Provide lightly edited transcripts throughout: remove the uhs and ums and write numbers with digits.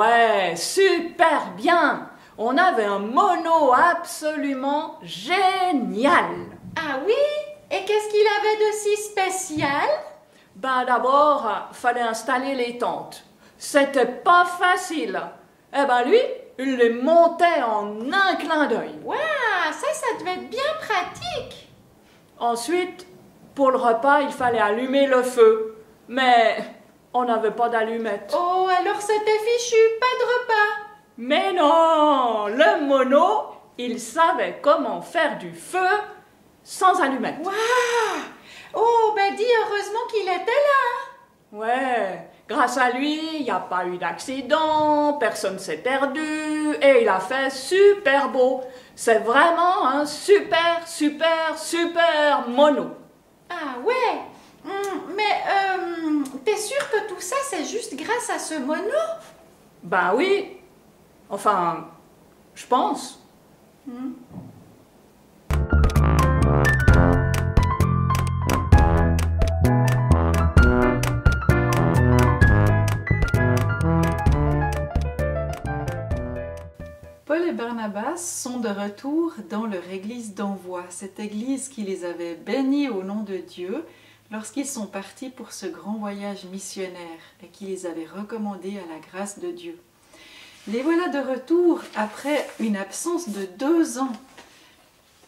Ouais, super bien. On avait un mono absolument génial. Ah oui? Et qu'est-ce qu'il avait de si spécial? Ben d'abord, fallait installer les tentes. C'était pas facile. Eh ben lui, il les montait en un clin d'œil. Waouh, ça devait être bien pratique. Ensuite, pour le repas, il fallait allumer le feu. Mais on n'avait pas d'allumettes. Oh, alors c'était fichu, pas de repas. Mais non, le mono, il savait comment faire du feu sans allumettes. Waouh! Oh, ben dis heureusement qu'il était là. Ouais, grâce à lui, il n'y a pas eu d'accident, personne s'est perdu et il a fait super beau. C'est vraiment un super mono. Ah ouais. T'es sûr que tout ça c'est juste grâce à ce mono? Ben oui, enfin, je pense. Paul et Barnabas sont de retour dans leur église d'Envoi, cette église qui les avait bénis au nom de Dieu lorsqu'ils sont partis pour ce grand voyage missionnaire et qui les avait recommandés à la grâce de Dieu. Les voilà de retour après une absence de 2 ans.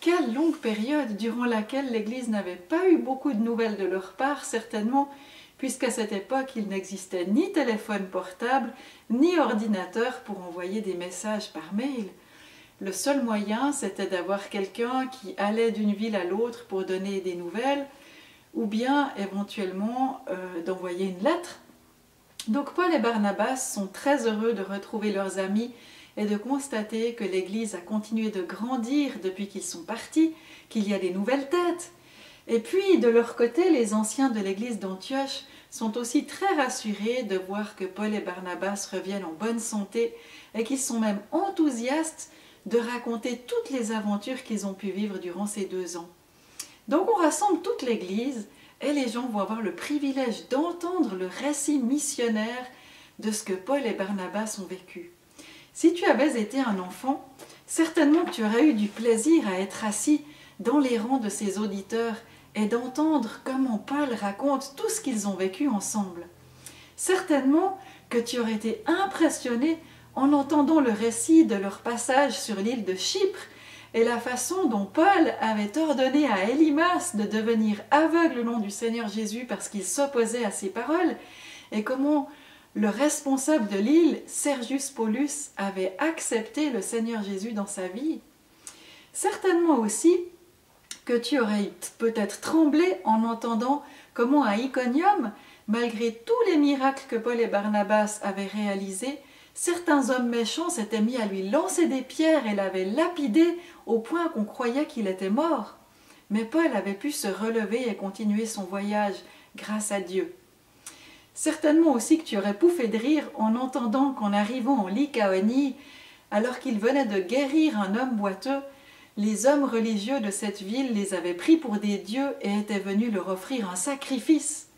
Quelle longue période durant laquelle l'Église n'avait pas eu beaucoup de nouvelles de leur part, certainement, puisqu'à cette époque, il n'existait ni téléphone portable, ni ordinateur pour envoyer des messages par mail. Le seul moyen, c'était d'avoir quelqu'un qui allait d'une ville à l'autre pour donner des nouvelles, ou bien éventuellement d'envoyer une lettre. Donc Paul et Barnabas sont très heureux de retrouver leurs amis et de constater que l'Église a continué de grandir depuis qu'ils sont partis, qu'il y a des nouvelles têtes. Et puis, de leur côté, les anciens de l'Église d'Antioche sont aussi très rassurés de voir que Paul et Barnabas reviennent en bonne santé et qu'ils sont même enthousiastes de raconter toutes les aventures qu'ils ont pu vivre durant ces 2 ans. Donc on rassemble toute l'Église et les gens vont avoir le privilège d'entendre le récit missionnaire de ce que Paul et Barnabas ont vécu. Si tu avais été un enfant, certainement que tu aurais eu du plaisir à être assis dans les rangs de ces auditeurs et d'entendre comment Paul raconte tout ce qu'ils ont vécu ensemble. Certainement que tu aurais été impressionné en entendant le récit de leur passage sur l'île de Chypre et la façon dont Paul avait ordonné à Élymas de devenir aveugle au nom du Seigneur Jésus parce qu'il s'opposait à ses paroles, et comment le responsable de l'île, Sergius Paulus, avait accepté le Seigneur Jésus dans sa vie. Certainement aussi que tu aurais peut-être tremblé en entendant comment à Iconium, malgré tous les miracles que Paul et Barnabas avaient réalisés, certains hommes méchants s'étaient mis à lui lancer des pierres et l'avaient lapidé au point qu'on croyait qu'il était mort. Mais Paul avait pu se relever et continuer son voyage grâce à Dieu. Certainement aussi que tu aurais pouffé de rire en entendant qu'en arrivant en Lycaonie, alors qu'il venait de guérir un homme boiteux, les hommes religieux de cette ville les avaient pris pour des dieux et étaient venus leur offrir un sacrifice.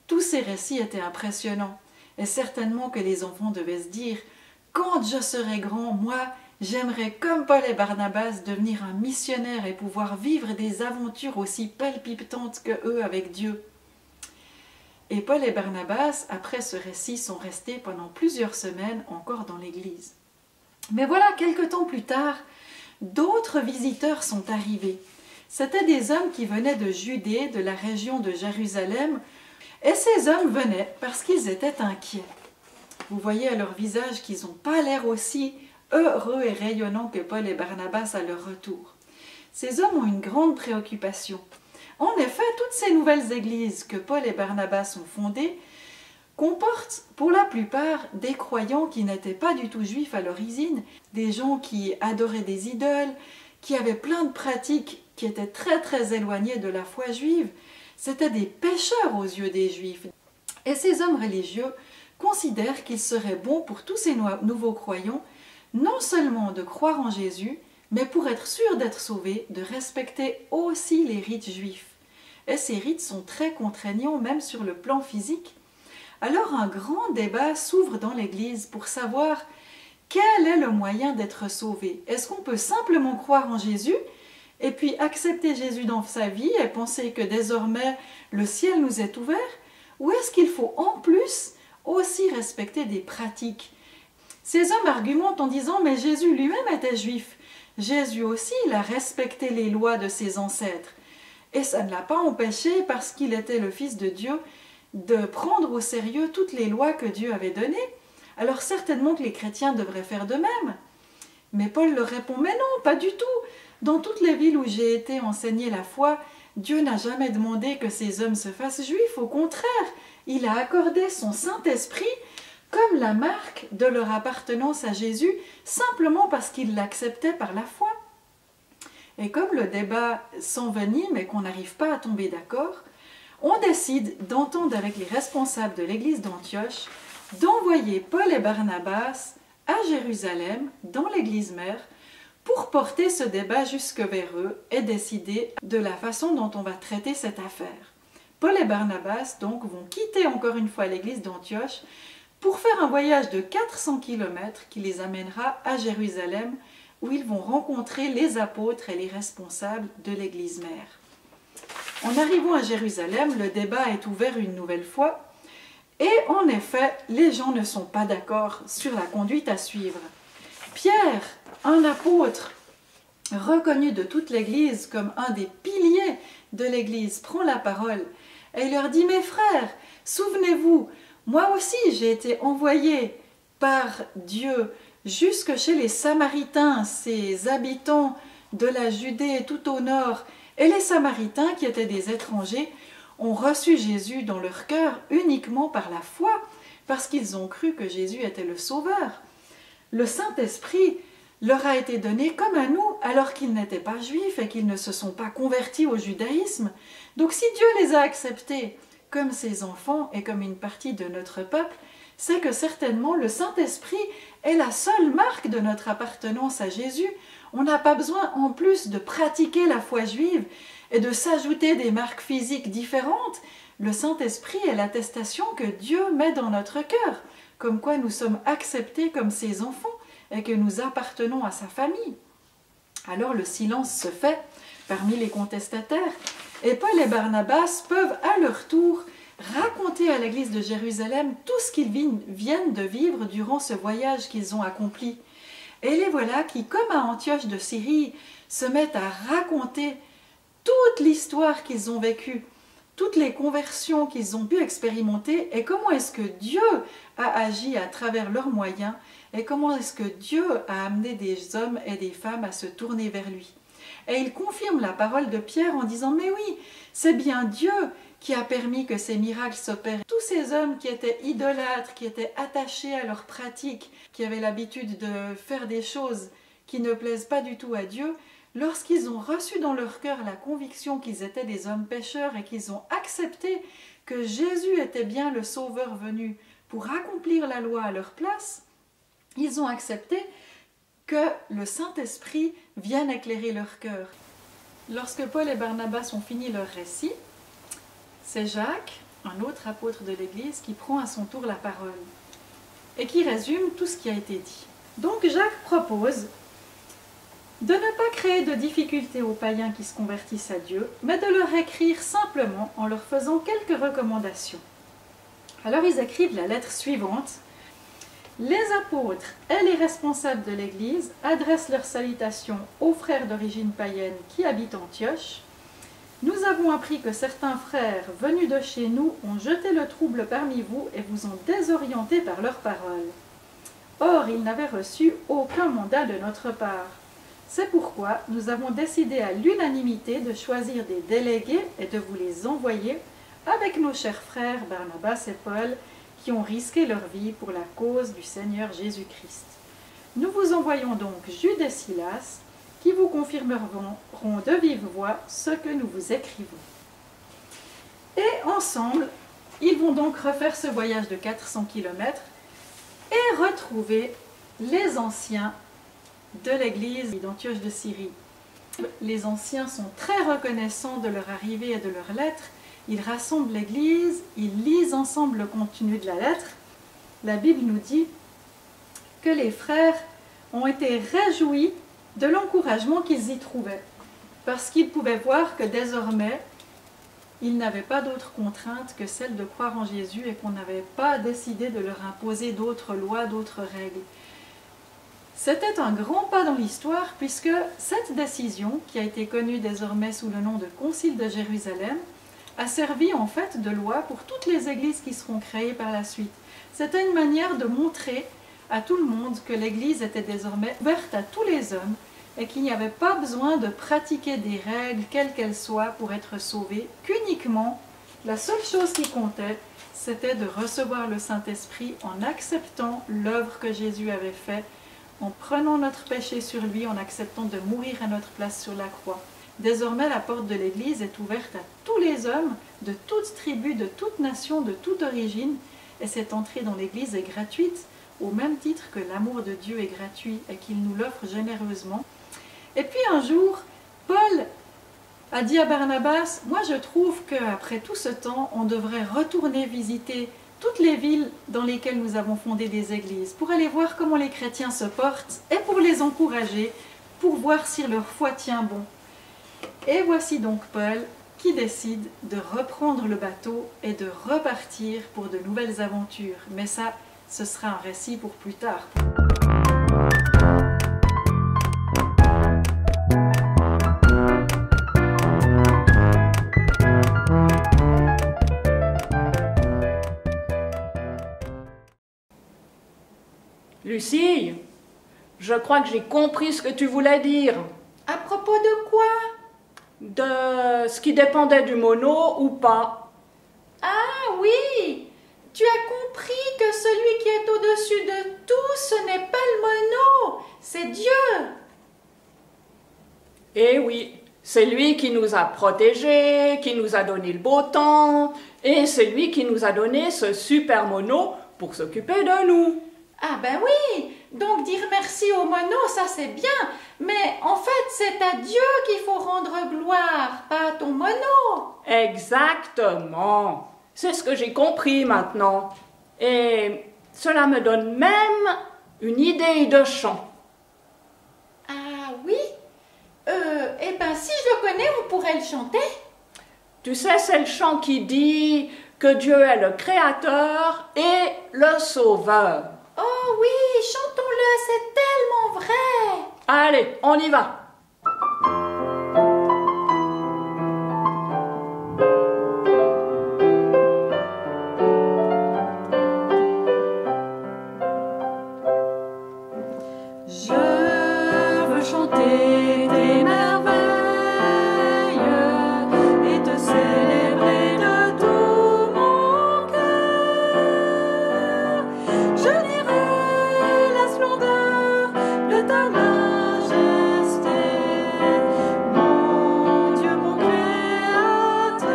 Tous ces récits étaient impressionnants. Et certainement que les enfants devaient se dire « Quand je serai grand, moi, j'aimerais, comme Paul et Barnabas, devenir un missionnaire et pouvoir vivre des aventures aussi palpitantes que eux avec Dieu. » Et Paul et Barnabas, après ce récit, sont restés pendant plusieurs semaines encore dans l'église. Mais voilà, quelque temps plus tard, d'autres visiteurs sont arrivés. C'étaient des hommes qui venaient de Judée, de la région de Jérusalem, et ces hommes venaient parce qu'ils étaient inquiets. Vous voyez à leur visage qu'ils n'ont pas l'air aussi heureux et rayonnants que Paul et Barnabas à leur retour. Ces hommes ont une grande préoccupation. En effet, toutes ces nouvelles églises que Paul et Barnabas ont fondées comportent pour la plupart des croyants qui n'étaient pas du tout juifs à l'origine, des gens qui adoraient des idoles, qui avaient plein de pratiques qui étaient très éloignées de la foi juive. C'étaient des pécheurs aux yeux des Juifs. Et ces hommes religieux considèrent qu'il serait bon pour tous ces nouveaux croyants non seulement de croire en Jésus, mais pour être sûrs d'être sauvés, de respecter aussi les rites juifs. Et ces rites sont très contraignants, même sur le plan physique. Alors un grand débat s'ouvre dans l'Église pour savoir quel est le moyen d'être sauvé. Est-ce qu'on peut simplement croire en Jésus et puis accepter Jésus dans sa vie et penser que désormais le ciel nous est ouvert? Ou est-ce qu'il faut en plus aussi respecter des pratiques? Ces hommes argumentent en disant « mais Jésus lui-même était juif. Jésus aussi, il a respecté les lois de ses ancêtres. Et ça ne l'a pas empêché, parce qu'il était le Fils de Dieu, de prendre au sérieux toutes les lois que Dieu avait données. Alors certainement que les chrétiens devraient faire de même. » Mais Paul leur répond « mais non, pas du tout. Dans toutes les villes où j'ai été enseigner la foi, Dieu n'a jamais demandé que ces hommes se fassent juifs. Au contraire, il a accordé son Saint-Esprit comme la marque de leur appartenance à Jésus, simplement parce qu'ils l'acceptaient par la foi. » Et comme le débat s'envenime et qu'on n'arrive pas à tomber d'accord, on décide d'entendre avec les responsables de l'église d'Antioche d'envoyer Paul et Barnabas à Jérusalem, dans l'église mère, pour porter ce débat jusque vers eux et décider de la façon dont on va traiter cette affaire. Paul et Barnabas donc vont quitter encore une fois l'église d'Antioche pour faire un voyage de 400 km qui les amènera à Jérusalem, où ils vont rencontrer les apôtres et les responsables de l'église mère. En arrivant à Jérusalem, le débat est ouvert une nouvelle fois, et en effet, les gens ne sont pas d'accord sur la conduite à suivre. Pierre, un apôtre reconnu de toute l'église comme un des piliers de l'église, prend la parole et il leur dit « Mes frères, souvenez-vous, moi aussi j'ai été envoyé par Dieu jusque chez les Samaritains, ces habitants de la Judée tout au nord, et les Samaritains qui étaient des étrangers ont reçu Jésus dans leur cœur uniquement par la foi, parce qu'ils ont cru que Jésus était le Sauveur. Le Saint-Esprit leur a été donné comme à nous, alors qu'ils n'étaient pas juifs et qu'ils ne se sont pas convertis au judaïsme. Donc si Dieu les a acceptés comme ses enfants et comme une partie de notre peuple, c'est que certainement le Saint-Esprit est la seule marque de notre appartenance à Jésus. On n'a pas besoin en plus de pratiquer la foi juive et de s'ajouter des marques physiques différentes. Le Saint-Esprit est l'attestation que Dieu met dans notre cœur, comme quoi nous sommes acceptés comme ses enfants et que nous appartenons à sa famille. Alors le silence se fait parmi les contestataires et Paul et Barnabas peuvent à leur tour raconter à l'église de Jérusalem tout ce qu'ils viennent de vivre durant ce voyage qu'ils ont accompli. Et les voilà qui, comme à Antioche de Syrie, se mettent à raconter toute l'histoire qu'ils ont vécue, toutes les conversions qu'ils ont pu expérimenter et comment est-ce que Dieu a agi à travers leurs moyens et comment est-ce que Dieu a amené des hommes et des femmes à se tourner vers lui. Et il confirme la parole de Pierre en disant « Mais oui, c'est bien Dieu qui a permis que ces miracles s'opèrent. » Tous ces hommes qui étaient idolâtres, qui étaient attachés à leurs pratiques, qui avaient l'habitude de faire des choses qui ne plaisent pas du tout à Dieu, lorsqu'ils ont reçu dans leur cœur la conviction qu'ils étaient des hommes pécheurs et qu'ils ont accepté que Jésus était bien le Sauveur venu pour accomplir la loi à leur place, ils ont accepté que le Saint-Esprit vienne éclairer leur cœur. Lorsque Paul et Barnabas ont fini leur récit, c'est Jacques, un autre apôtre de l'Église, qui prend à son tour la parole et qui résume tout ce qui a été dit. Donc Jacques propose de ne pas créer de difficultés aux païens qui se convertissent à Dieu, mais de leur écrire simplement en leur faisant quelques recommandations. Alors ils écrivent la lettre suivante. Les apôtres et les responsables de l'Église adressent leurs salutations aux frères d'origine païenne qui habitent Antioche. Nous avons appris que certains frères venus de chez nous ont jeté le trouble parmi vous et vous ont désorienté par leurs paroles. Or, ils n'avaient reçu aucun mandat de notre part. C'est pourquoi nous avons décidé à l'unanimité de choisir des délégués et de vous les envoyer avec nos chers frères Barnabas et Paul qui ont risqué leur vie pour la cause du Seigneur Jésus-Christ. Nous vous envoyons donc Jude et Silas qui vous confirmeront de vive voix ce que nous vous écrivons. Et ensemble, ils vont donc refaire ce voyage de 400 km et retrouver les anciens de l'église d'Antioche de Syrie. Les anciens sont très reconnaissants de leur arrivée et de leur lettre Ils rassemblent l'Église, ils lisent ensemble le contenu de la lettre. La Bible nous dit que les frères ont été réjouis de l'encouragement qu'ils y trouvaient, parce qu'ils pouvaient voir que désormais, ils n'avaient pas d'autre contrainte que celle de croire en Jésus et qu'on n'avait pas décidé de leur imposer d'autres lois, d'autres règles. C'était un grand pas dans l'histoire puisque cette décision, qui a été connue désormais sous le nom de Concile de Jérusalem, a servi en fait de loi pour toutes les églises qui seront créées par la suite. C'était une manière de montrer à tout le monde que l'Église était désormais ouverte à tous les hommes et qu'il n'y avait pas besoin de pratiquer des règles, quelles qu'elles soient, pour être sauvé, qu'uniquement, la seule chose qui comptait, c'était de recevoir le Saint-Esprit en acceptant l'œuvre que Jésus avait faite, en prenant notre péché sur lui, en acceptant de mourir à notre place sur la croix. Désormais, la porte de l'Église est ouverte à tous les hommes, de toutes tribus, de toute nation, de toute origine, et cette entrée dans l'Église est gratuite, au même titre que l'amour de Dieu est gratuit et qu'il nous l'offre généreusement. Et puis un jour, Paul a dit à Barnabas, « Moi je trouve qu'après tout ce temps, on devrait retourner visiter toutes les villes dans lesquelles nous avons fondé des églises, pour aller voir comment les chrétiens se portent et pour les encourager, pour voir si leur foi tient bon. » Et voici donc Paul qui décide de reprendre le bateau et de repartir pour de nouvelles aventures. Mais ça, ce sera un récit pour plus tard. Lucie, je crois que j'ai compris ce que tu voulais dire. À propos de quoi? De ce qui dépendait du mono ou pas. Ah oui, tu as compris que celui qui est au-dessus de tout, ce n'est pas le mono, c'est Dieu. Eh oui, c'est lui qui nous a protégés, qui nous a donné le beau temps, et c'est lui qui nous a donné ce super mono pour s'occuper de nous. Ah ben oui, donc dire merci au mono, ça c'est bien, mais en fait c'est à Dieu qu'il faut rendre gloire, pas à ton mono. Exactement. C'est ce que j'ai compris maintenant. Et cela me donne même une idée de chant. Ah oui? Eh ben si je le connais, on pourrait le chanter. Tu sais, c'est le chant qui dit que Dieu est le Créateur et le Sauveur. Oh oui, chantons-le, c'est tellement vrai. Allez, on y va. Je veux chanter tes merveilles et te célébrer de tout mon cœur. Je dirai la splendeur de ta majesté, mon Dieu, mon Créateur.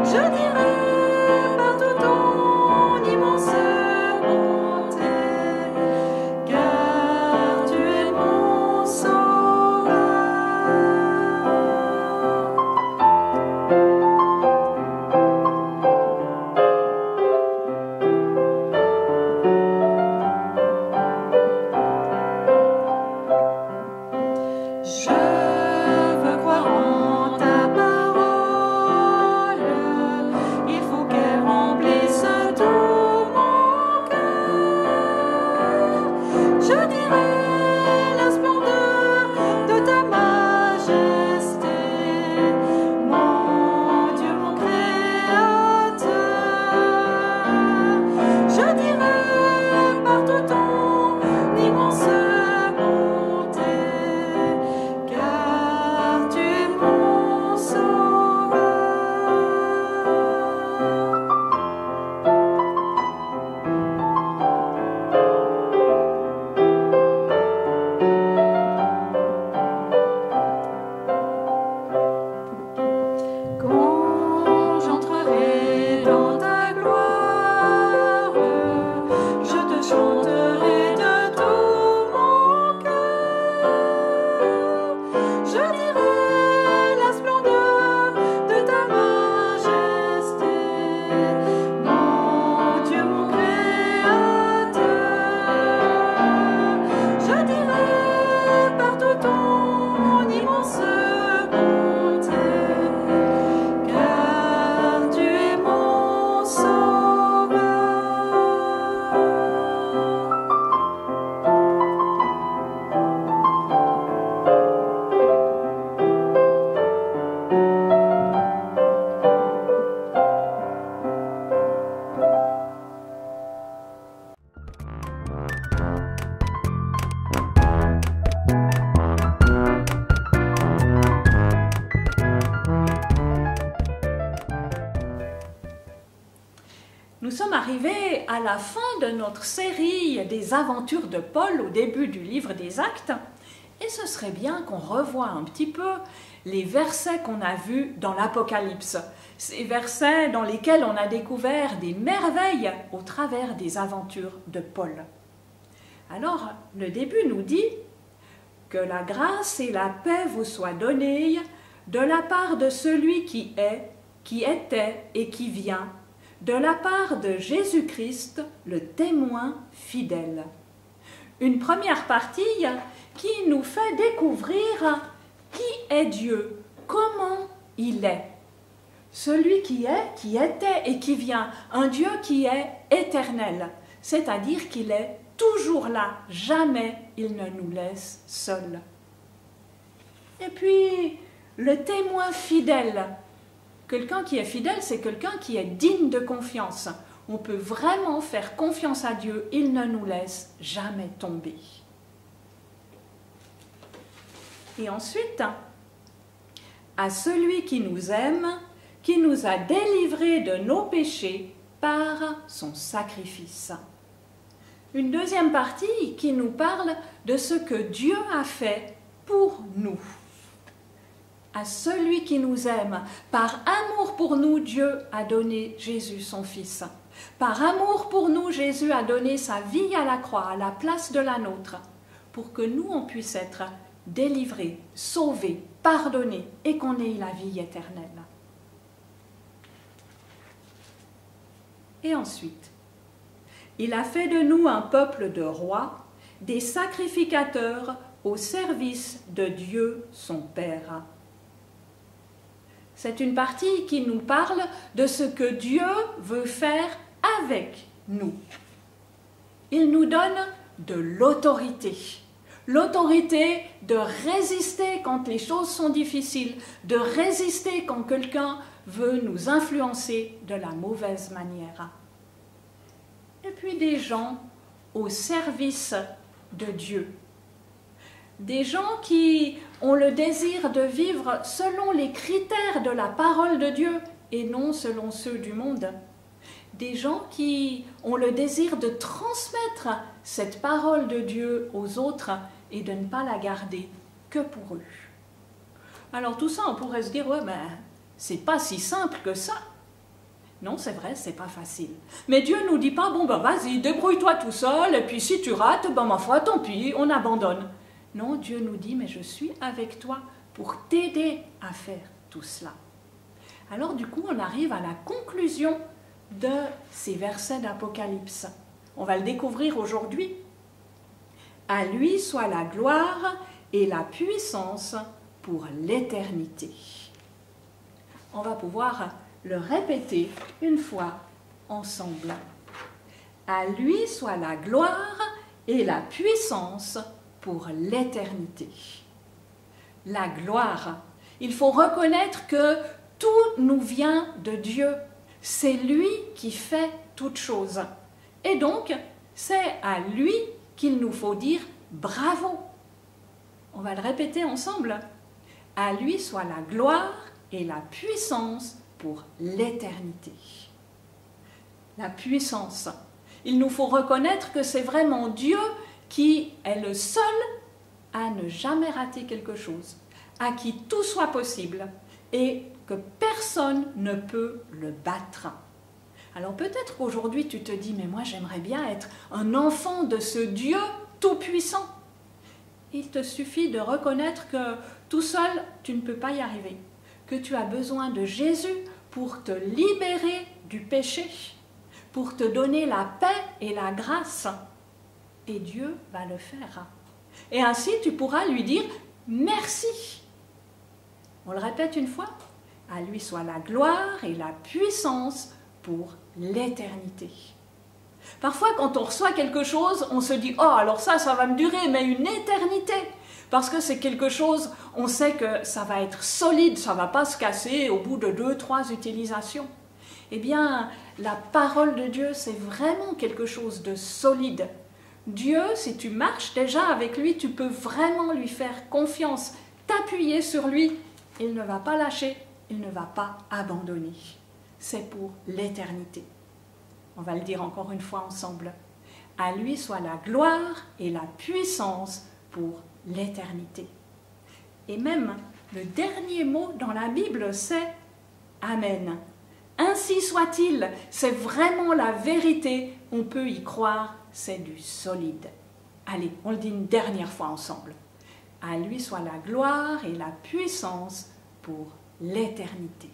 Je dirai partout ton immense bonté, car tu es mon sauveur. arrivé à la fin de notre série des aventures de Paul au début du livre des Actes, et ce serait bien qu'on revoie un petit peu les versets qu'on a vus dans l'Apocalypse, ces versets dans lesquels on a découvert des merveilles au travers des aventures de Paul. Alors, le début nous dit « Que la grâce et la paix vous soient données de la part de celui qui est, qui était et qui vient, de la part de Jésus-Christ, le témoin fidèle. » Une première partie qui nous fait découvrir qui est Dieu, comment il est. Celui qui est, qui était et qui vient, un Dieu qui est éternel, c'est-à-dire qu'il est toujours là, jamais il ne nous laisse seuls. Et puis, le témoin fidèle. Quelqu'un qui est fidèle, c'est quelqu'un qui est digne de confiance. On peut vraiment faire confiance à Dieu, il ne nous laisse jamais tomber. Et ensuite, à celui qui nous aime, qui nous a délivrés de nos péchés par son sacrifice. Une deuxième partie qui nous parle de ce que Dieu a fait pour nous. À celui qui nous aime, par amour pour nous, Dieu a donné Jésus son Fils. Par amour pour nous, Jésus a donné sa vie à la croix, à la place de la nôtre, pour que nous, on puisse être délivrés, sauvés, pardonnés et qu'on ait la vie éternelle. Et ensuite, il a fait de nous un peuple de rois, des sacrificateurs au service de Dieu son Père. C'est une partie qui nous parle de ce que Dieu veut faire avec nous. Il nous donne de l'autorité. L'autorité de résister quand les choses sont difficiles, de résister quand quelqu'un veut nous influencer de la mauvaise manière. Et puis des gens au service de Dieu. Des gens qui ont le désir de vivre selon les critères de la parole de Dieu et non selon ceux du monde. Des gens qui ont le désir de transmettre cette parole de Dieu aux autres et de ne pas la garder que pour eux. Alors tout ça, on pourrait se dire, ouais, ben, c'est pas si simple que ça. Non, c'est vrai, c'est pas facile. Mais Dieu nous dit pas, bon, ben vas-y, débrouille-toi tout seul, et puis si tu rates, ben ma foi, tant pis, on abandonne. Non, Dieu nous dit, mais je suis avec toi pour t'aider à faire tout cela. Alors du coup, on arrive à la conclusion de ces versets d'Apocalypse. On va le découvrir aujourd'hui. À lui soit la gloire et la puissance pour l'éternité. On va pouvoir le répéter une fois ensemble. À lui soit la gloire et la puissance pour l'éternité. La gloire, il faut reconnaître que tout nous vient de Dieu. C'est lui qui fait toutes choses. Et donc, c'est à lui qu'il nous faut dire bravo. On va le répéter ensemble. À lui soit la gloire et la puissance pour l'éternité. La puissance. Il nous faut reconnaître que c'est vraiment Dieu qui est le seul à ne jamais rater quelque chose, à qui tout soit possible et que personne ne peut le battre. Alors peut-être qu'aujourd'hui tu te dis, mais moi j'aimerais bien être un enfant de ce Dieu tout-puissant. Il te suffit de reconnaître que tout seul tu ne peux pas y arriver, que tu as besoin de Jésus pour te libérer du péché, pour te donner la paix et la grâce. Et Dieu va le faire. Et ainsi, tu pourras lui dire merci. On le répète une fois. À lui soit la gloire et la puissance pour l'éternité. Parfois, quand on reçoit quelque chose, on se dit « Oh, alors ça va me durer, mais une éternité !» Parce que c'est quelque chose, on sait que ça va être solide, ça ne va pas se casser au bout de 2-3 utilisations. Eh bien, la parole de Dieu, c'est vraiment quelque chose de solide. Dieu, si tu marches déjà avec lui, tu peux vraiment lui faire confiance, t'appuyer sur lui. Il ne va pas lâcher, il ne va pas abandonner. C'est pour l'éternité. On va le dire encore une fois ensemble. À lui soit la gloire et la puissance pour l'éternité. Et même le dernier mot dans la Bible, c'est Amen. Ainsi soit-il, c'est vraiment la vérité, on peut y croire, c'est du solide. Allez, on le dit une dernière fois ensemble. À lui soit la gloire et la puissance pour l'éternité.